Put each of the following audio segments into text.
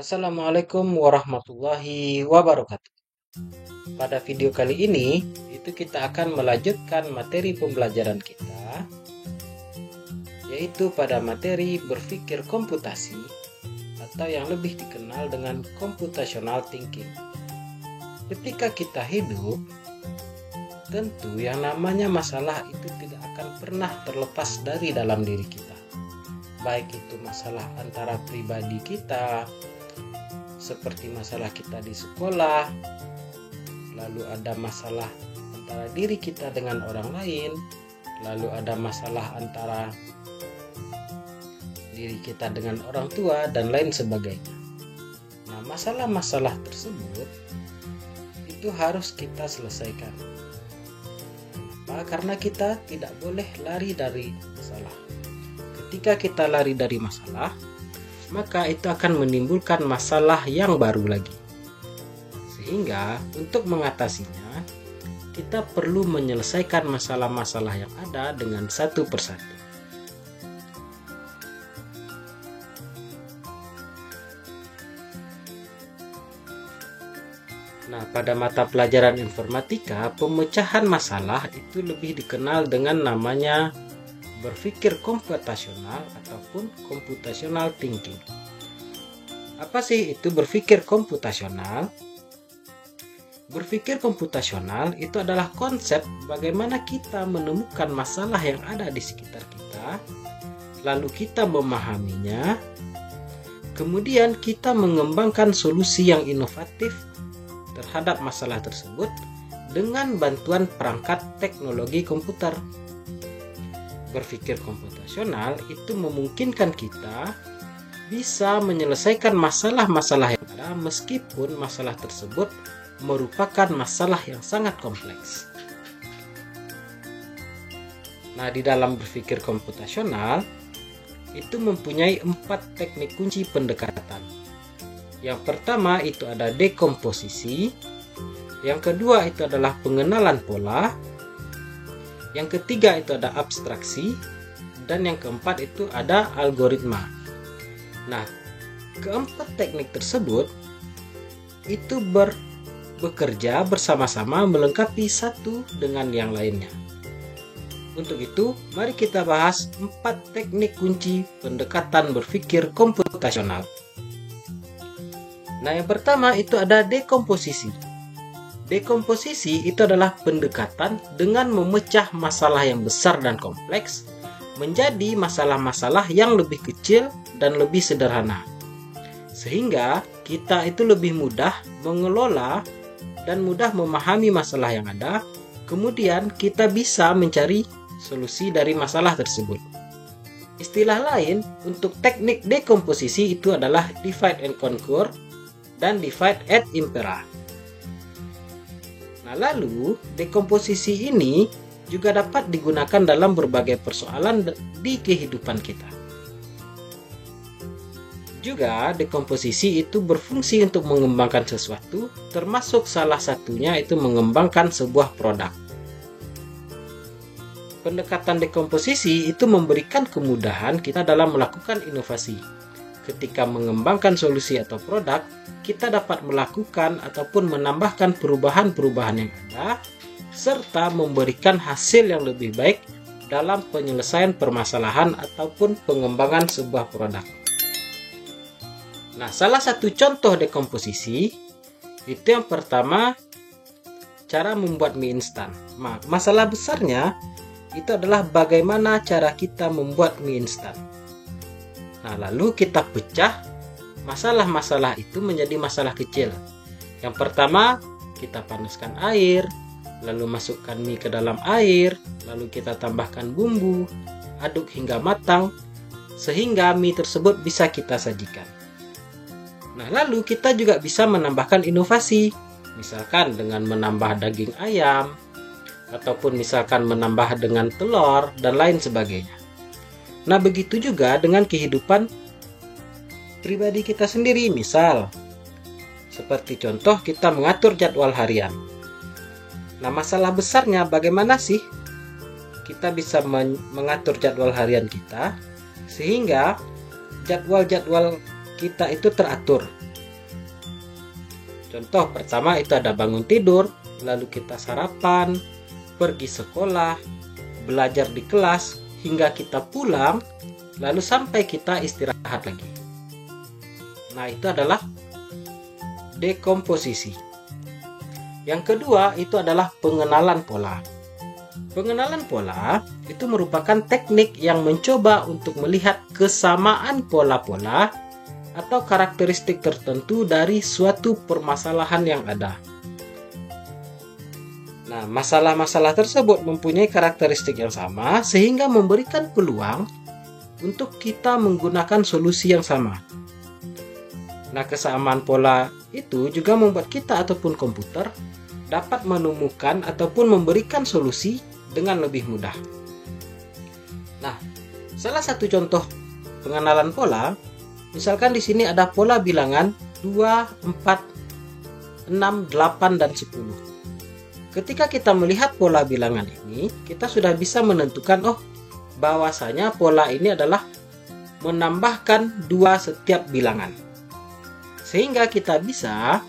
Assalamualaikum warahmatullahi wabarakatuh. Pada video kali ini, kita akan melanjutkan materi pembelajaran kita, yaitu pada materi berpikir komputasi atau yang lebih dikenal dengan computational thinking. Ketika kita hidup, tentu yang namanya masalah itu tidak akan pernah terlepas dari dalam diri kita. Baik itu masalah antara pribadi kita, seperti masalah kita di sekolah, lalu ada masalah antara diri kita dengan orang lain, lalu ada masalah antara diri kita dengan orang tua, dan lain sebagainya. Nah, masalah-masalah tersebut itu harus kita selesaikan. Kenapa? Karena kita tidak boleh lari dari masalah. Ketika kita lari dari masalah, maka itu akan menimbulkan masalah yang baru lagi. Sehingga untuk mengatasinya, kita perlu menyelesaikan masalah-masalah yang ada dengan satu persatu. Nah, pada mata pelajaran informatika, pemecahan masalah itu lebih dikenal dengan namanya berpikir komputasional ataupun computational thinking. Apa sih itu berpikir komputasional? Berpikir komputasional itu adalah konsep bagaimana kita menemukan masalah yang ada di sekitar kita, lalu kita memahaminya, kemudian kita mengembangkan solusi yang inovatif terhadap masalah tersebut dengan bantuan perangkat teknologi komputer. Berpikir komputasional itu memungkinkan kita bisa menyelesaikan masalah-masalah yang ada meskipun masalah tersebut merupakan masalah yang sangat kompleks. Nah, di dalam berpikir komputasional itu mempunyai 4 teknik kunci pendekatan. Yang pertama itu ada dekomposisi, yang kedua itu adalah pengenalan pola, yang ketiga itu ada abstraksi, dan yang keempat itu ada algoritma. Nah, keempat teknik tersebut itu bekerja bersama-sama melengkapi satu dengan yang lainnya. Untuk itu, mari kita bahas 4 teknik kunci pendekatan berpikir komputasional. Nah, yang pertama itu ada dekomposisi. Dekomposisi itu adalah pendekatan dengan memecah masalah yang besar dan kompleks menjadi masalah-masalah yang lebih kecil dan lebih sederhana. Sehingga kita itu lebih mudah mengelola dan mudah memahami masalah yang ada, kemudian kita bisa mencari solusi dari masalah tersebut. Istilah lain untuk teknik dekomposisi itu adalah divide and conquer dan divide et impera. Nah, lalu dekomposisi ini juga dapat digunakan dalam berbagai persoalan di kehidupan kita. Juga dekomposisi itu berfungsi untuk mengembangkan sesuatu, termasuk salah satunya itu mengembangkan sebuah produk. Pendekatan dekomposisi itu memberikan kemudahan kita dalam melakukan inovasi. Ketika mengembangkan solusi atau produk, kita dapat melakukan ataupun menambahkan perubahan-perubahan yang ada, serta memberikan hasil yang lebih baik dalam penyelesaian permasalahan ataupun pengembangan sebuah produk. Nah, salah satu contoh dekomposisi itu yang pertama, cara membuat mie instan. Masalah besarnya itu adalah bagaimana cara kita membuat mie instan. Nah, lalu kita pecah masalah-masalah itu menjadi masalah kecil. Yang pertama, kita panaskan air, lalu masukkan mie ke dalam air, lalu kita tambahkan bumbu, aduk hingga matang, sehingga mie tersebut bisa kita sajikan. Nah, lalu kita juga bisa menambahkan inovasi, misalkan dengan menambah daging ayam, ataupun misalkan menambah dengan telur, dan lain sebagainya. Nah, begitu juga dengan kehidupan pribadi kita sendiri. Misal, seperti contoh kita mengatur jadwal harian. Nah, masalah besarnya bagaimana sih kita bisa mengatur jadwal harian kita sehingga jadwal-jadwal kita itu teratur. Contoh pertama itu ada bangun tidur, lalu kita sarapan, pergi sekolah, belajar di kelas, hingga kita pulang, lalu sampai kita istirahat lagi. Nah, itu adalah dekomposisi. Yang kedua itu adalah pengenalan pola. Pengenalan pola itu merupakan teknik yang mencoba untuk melihat kesamaan pola-pola atau karakteristik tertentu dari suatu permasalahan yang ada. Nah, masalah-masalah tersebut mempunyai karakteristik yang sama sehingga memberikan peluang untuk kita menggunakan solusi yang sama. Nah, kesamaan pola itu juga membuat kita ataupun komputer dapat menemukan ataupun memberikan solusi dengan lebih mudah. Nah, salah satu contoh pengenalan pola, misalkan di sini ada pola bilangan 2, 4, 6, 8, dan 10. Ketika kita melihat pola bilangan ini, kita sudah bisa menentukan, bahwasanya pola ini adalah menambahkan 2 setiap bilangan. Sehingga kita bisa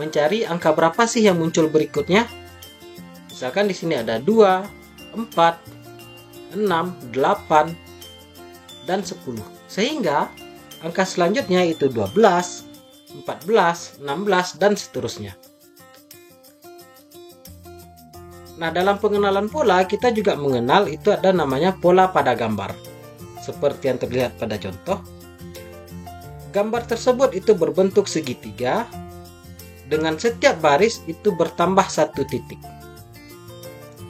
mencari angka berapa sih yang muncul berikutnya. Misalkan di sini ada 2, 4, 6, 8, dan 10. Sehingga angka selanjutnya itu 12, 14, 16, dan seterusnya. Nah, dalam pengenalan pola, kita juga mengenal itu ada namanya pola pada gambar. Seperti yang terlihat pada contoh. Gambar tersebut itu berbentuk segitiga, dengan setiap baris itu bertambah 1 titik.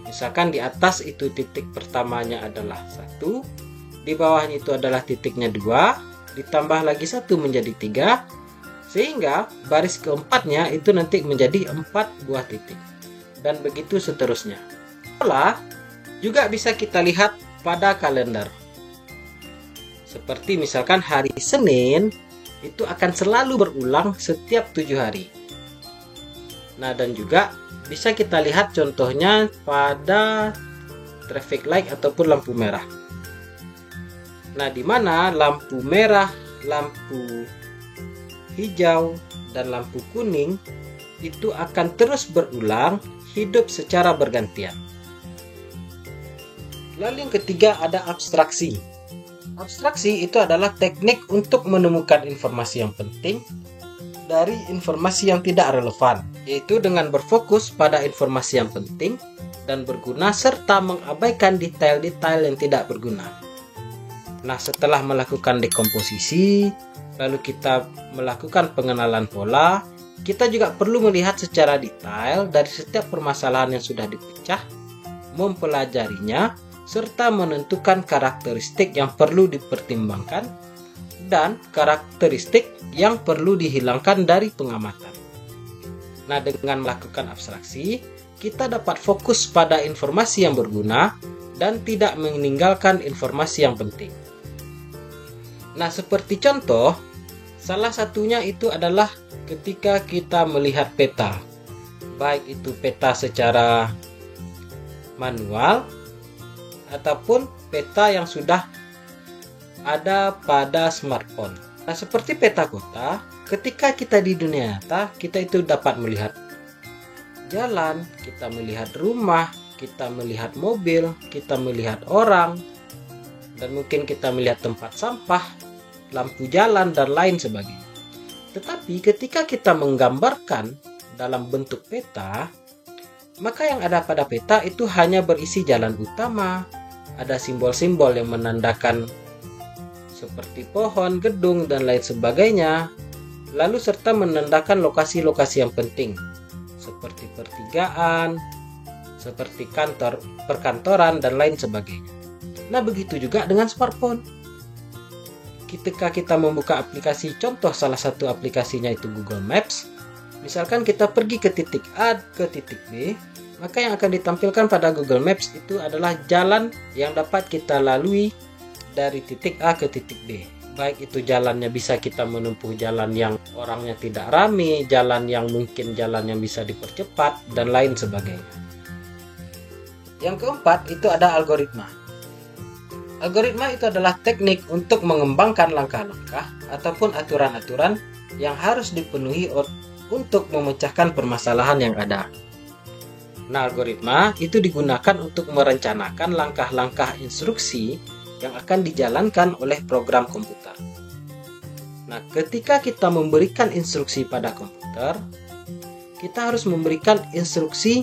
Misalkan di atas itu titik pertamanya adalah 1, di bawahnya itu adalah titiknya 2, ditambah lagi 1 menjadi 3, sehingga baris keempatnya itu nanti menjadi 4 buah titik. Dan begitu seterusnya. Pola juga bisa kita lihat pada kalender. Seperti misalkan hari Senin itu akan selalu berulang setiap 7 hari. Nah, dan juga bisa kita lihat contohnya pada traffic light ataupun lampu merah. Nah, di mana lampu merah, lampu hijau, dan lampu kuning itu akan terus berulang, hidup secara bergantian. Lalu yang ketiga ada abstraksi. Abstraksi itu adalah teknik untuk menemukan informasi yang penting dari informasi yang tidak relevan, yaitu dengan berfokus pada informasi yang penting dan berguna serta mengabaikan detail-detail yang tidak berguna. Nah, setelah melakukan dekomposisi, lalu kita melakukan pengenalan pola, kita juga perlu melihat secara detail dari setiap permasalahan yang sudah dipecah, mempelajarinya, serta menentukan karakteristik yang perlu dipertimbangkan dan karakteristik yang perlu dihilangkan dari pengamatan. Nah, dengan melakukan abstraksi, kita dapat fokus pada informasi yang berguna dan tidak meninggalkan informasi yang penting. Nah, seperti contoh, salah satunya itu adalah ketika kita melihat peta, baik itu peta secara manual ataupun peta yang sudah ada pada smartphone. Nah, seperti peta kota, ketika kita di dunia nyata, kita itu dapat melihat jalan, kita melihat rumah, kita melihat mobil, kita melihat orang, dan mungkin kita melihat tempat sampah, lampu jalan, dan lain sebagainya. Tetapi ketika kita menggambarkan dalam bentuk peta, maka yang ada pada peta itu hanya berisi jalan utama, ada simbol-simbol yang menandakan seperti pohon, gedung, dan lain sebagainya, lalu serta menandakan lokasi-lokasi yang penting, seperti pertigaan, seperti kantor, perkantoran, dan lain sebagainya. Nah, begitu juga dengan smartphone. Ketika kita membuka aplikasi, contoh salah satu aplikasinya itu Google Maps, misalkan kita pergi ke titik A ke titik B, maka yang akan ditampilkan pada Google Maps itu adalah jalan yang dapat kita lalui dari titik A ke titik B. Baik itu jalannya bisa kita menempuh jalan yang orangnya tidak ramai, jalan yang mungkin jalan yang bisa dipercepat, dan lain sebagainya. Yang keempat itu ada algoritma. Algoritma itu adalah teknik untuk mengembangkan langkah-langkah ataupun aturan-aturan yang harus dipenuhi untuk memecahkan permasalahan yang ada. Nah, algoritma itu digunakan untuk merencanakan langkah-langkah instruksi yang akan dijalankan oleh program komputer. Nah, ketika kita memberikan instruksi pada komputer, kita harus memberikan instruksi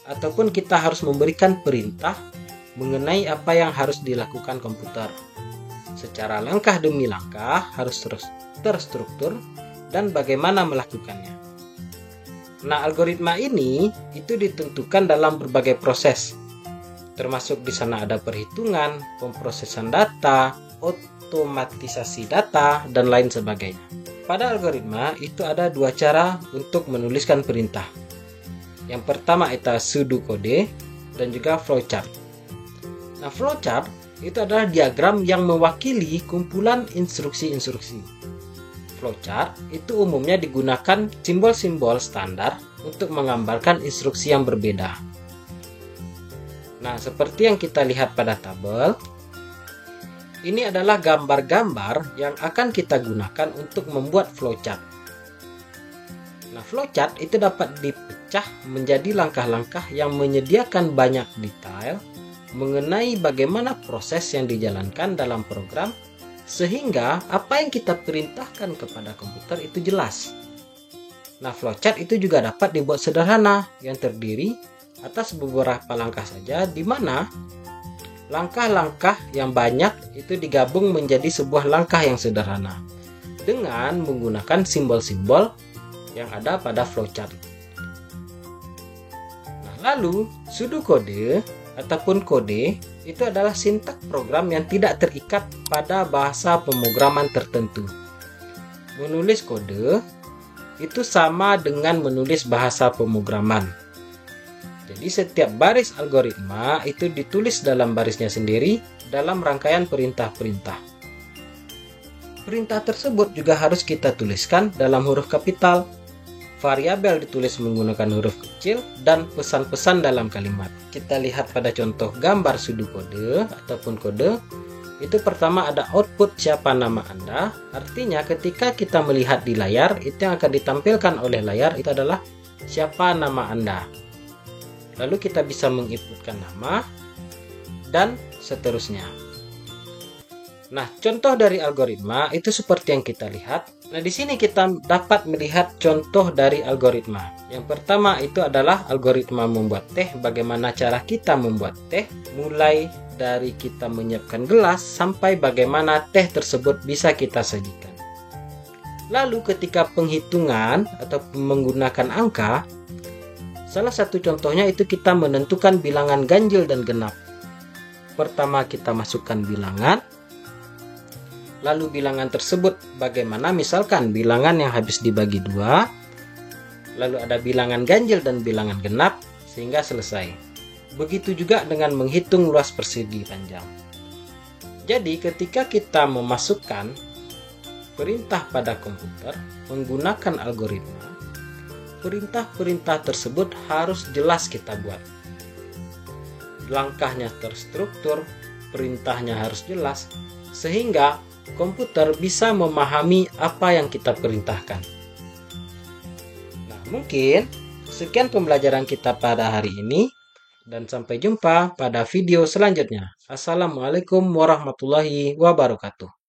ataupun kita harus memberikan perintah mengenai apa yang harus dilakukan komputer. Secara langkah demi langkah harus terstruktur dan bagaimana melakukannya. Nah, algoritma ini itu ditentukan dalam berbagai proses. Termasuk di sana ada perhitungan, pemrosesan data, otomatisasi data, dan lain sebagainya. Pada algoritma itu ada dua cara untuk menuliskan perintah. Yang pertama itu pseudocode dan juga flowchart. Nah, flowchart itu adalah diagram yang mewakili kumpulan instruksi-instruksi. Flowchart itu umumnya digunakan simbol-simbol standar untuk menggambarkan instruksi yang berbeda. Nah, seperti yang kita lihat pada tabel, ini adalah gambar-gambar yang akan kita gunakan untuk membuat flowchart. Nah, flowchart itu dapat dipecah menjadi langkah-langkah yang menyediakan banyak detail mengenai bagaimana proses yang dijalankan dalam program, sehingga apa yang kita perintahkan kepada komputer itu jelas. Nah, flowchart itu juga dapat dibuat sederhana yang terdiri atas beberapa langkah saja, di mana langkah-langkah yang banyak itu digabung menjadi sebuah langkah yang sederhana dengan menggunakan simbol-simbol yang ada pada flowchart. Nah, lalu pseudocode ataupun kode itu adalah sintak program yang tidak terikat pada bahasa pemrograman tertentu. Menulis kode itu sama dengan menulis bahasa pemrograman. Jadi setiap baris algoritma itu ditulis dalam barisnya sendiri dalam rangkaian perintah-perintah. Perintah tersebut juga harus kita tuliskan dalam huruf kapital. Variabel ditulis menggunakan huruf kecil dan pesan-pesan dalam kalimat. Kita lihat pada contoh gambar pseudocode ataupun kode. Itu pertama ada output siapa nama Anda. Artinya ketika kita melihat di layar, itu yang akan ditampilkan oleh layar itu adalah siapa nama Anda. Lalu kita bisa menginputkan nama dan seterusnya. Nah, contoh dari algoritma itu seperti yang kita lihat. Nah, di sini kita dapat melihat contoh dari algoritma. Yang pertama itu adalah algoritma membuat teh. Bagaimana cara kita membuat teh, mulai dari kita menyiapkan gelas sampai bagaimana teh tersebut bisa kita sajikan. Lalu ketika penghitungan atau menggunakan angka, salah satu contohnya itu kita menentukan bilangan ganjil dan genap. Pertama kita masukkan bilangan. Lalu bilangan tersebut bagaimana, misalkan bilangan yang habis dibagi 2, lalu ada bilangan ganjil dan bilangan genap, sehingga selesai. Begitu juga dengan menghitung luas persegi panjang. Jadi ketika kita memasukkan perintah pada komputer menggunakan algoritma, perintah-perintah tersebut harus jelas kita buat. Langkahnya terstruktur, perintahnya harus jelas, sehingga komputer bisa memahami apa yang kita perintahkan. Nah, mungkin sekian pembelajaran kita pada hari ini, dan sampai jumpa pada video selanjutnya. Assalamualaikum warahmatullahi wabarakatuh.